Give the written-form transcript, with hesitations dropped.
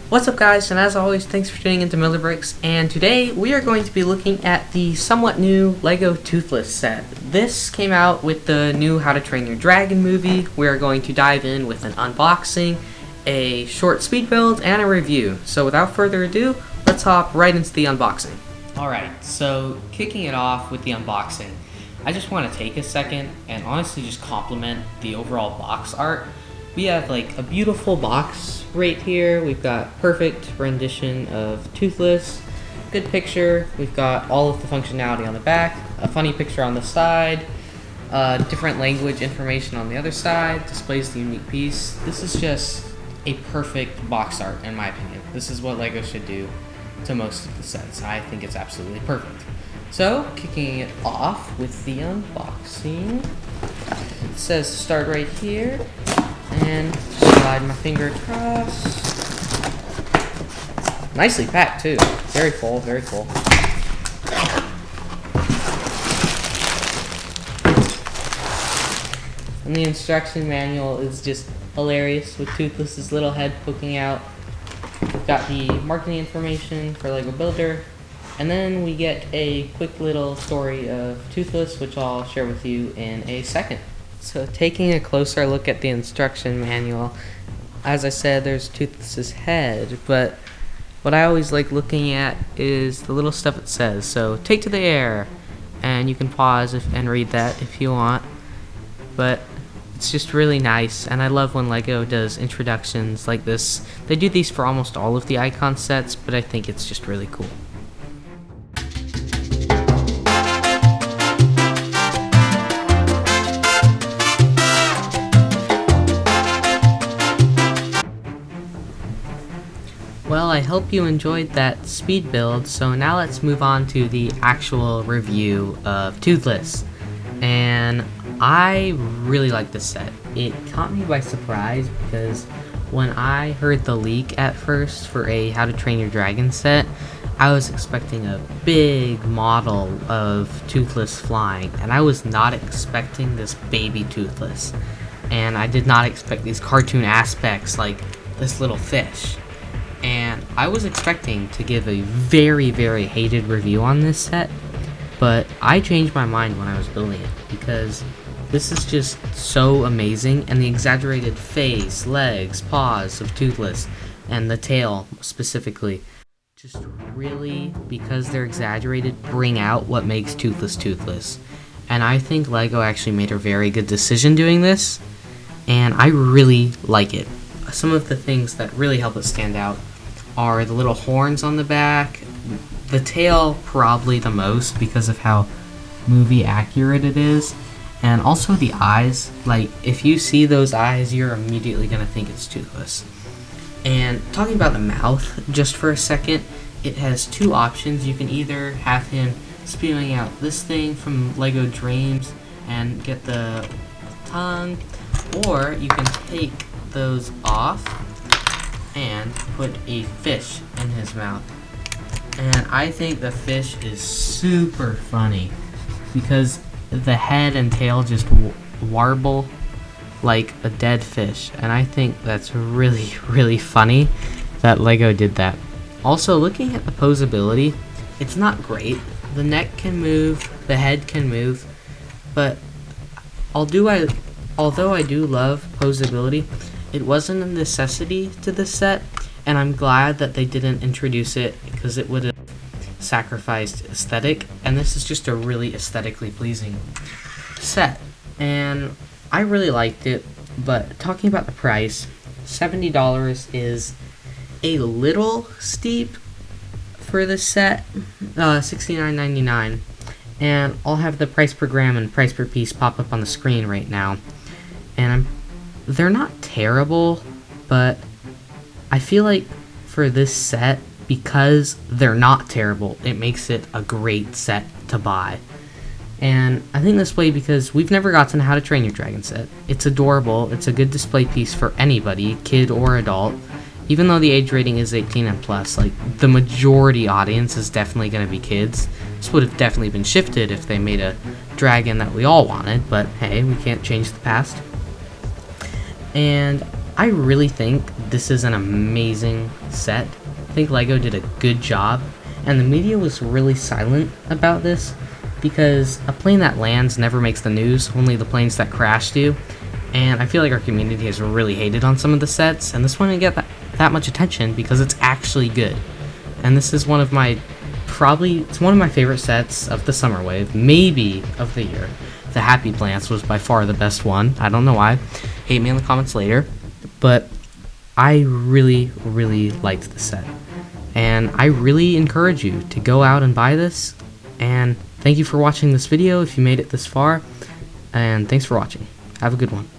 What's up guys, and as always, thanks for tuning into Miller Bricks, and today we are going to be looking at the somewhat new LEGO Toothless set. This came out with the new How to Train Your Dragon movie. We are going to dive in with an unboxing, a short speed build, and a review. So without further ado, let's hop right into the unboxing. Alright, so kicking it off with the unboxing, I just want to take a second and honestly just compliment the overall box art. We have like a beautiful box right here. We've got perfect rendition of Toothless, good picture. We've got all of the functionality on the back, a funny picture on the side, different language information on the other side, displays the unique piece. This is just a perfect box art in my opinion. This is what LEGO should do to most of the sets. I think it's absolutely perfect. So, kicking it off with the unboxing, it says to start right here, and slide my finger across. Nicely packed too, very full, very full. And the instruction manual is just hilarious with Toothless's little head poking out. We've got the marketing information for LEGO Builder, and then we get a quick little story of Toothless, which I'll share with you in a second. So taking a closer look at the instruction manual, as I said, there's Toothless's head, but what I always like looking at is the little stuff it says. So take to the air, and you can pause and read that if you want, but it's just really nice, and I love when LEGO does introductions like this. They do these for almost all of the icon sets, but I think it's just really cool. Well, I hope you enjoyed that speed build, so now let's move on to the actual review of Toothless. And I really like this set. It caught me by surprise because when I heard the leak at first for a How to Train Your Dragon set, I was expecting a big model of Toothless flying, and I was not expecting this baby Toothless. And I did not expect these cartoon aspects like this little fish. And I was expecting to give a very, very hated review on this set, but I changed my mind when I was building it because this is just so amazing, and the exaggerated face, legs, paws of Toothless, and the tail specifically, just really, because they're exaggerated, bring out what makes Toothless Toothless. And I think LEGO actually made a very good decision doing this, and I really like it. Some of the things that really help it stand out are the little horns on the back, the tail probably the most because of how movie accurate it is, and also the eyes. Like, if you see those eyes, you're immediately going to think it's Toothless. And talking about the mouth just for a second, it has two options. You can either have him spewing out this thing from LEGO Dreams and get the tongue, or you can take those off and put a fish in his mouth. And I think the fish is super funny because the head and tail just warble like a dead fish, and I think that's really, really funny that LEGO did that. Also, looking at the posability, it's not great. The neck can move, the head can move, but although I do love posability, it wasn't a necessity to this set, and I'm glad that they didn't introduce it because it would have sacrificed aesthetic, and this is just a really aesthetically pleasing set, and I really liked it. But talking about the price, $70 is a little steep for this set, $69.99, and I'll have the price per gram and price per piece pop up on the screen right now, and they're not terrible, but I feel like for this set, because they're not terrible, it makes it a great set to buy. And I think this way because we've never gotten a How to Train Your Dragon set. It's adorable, it's a good display piece for anybody, kid or adult. Even though the age rating is 18 and plus, like, the majority audience is definitely going to be kids. This would have definitely been shifted if they made a dragon that we all wanted, but hey, we can't change the past. And I really think this is an amazing set. I think LEGO did a good job, and the media was really silent about this because a plane that lands never makes the news, only the planes that crash do. And I feel like our community has really hated on some of the sets, and this one didn't get that much attention because it's actually good. And this is one of my it's one of my favorite sets of the Summer Wave, maybe of the year. The Happy Plants was by far the best one. I don't know why. Hate me in the comments later. But I really, really liked the set. And I really encourage you to go out and buy this. And thank you for watching this video if you made it this far. And thanks for watching. Have a good one.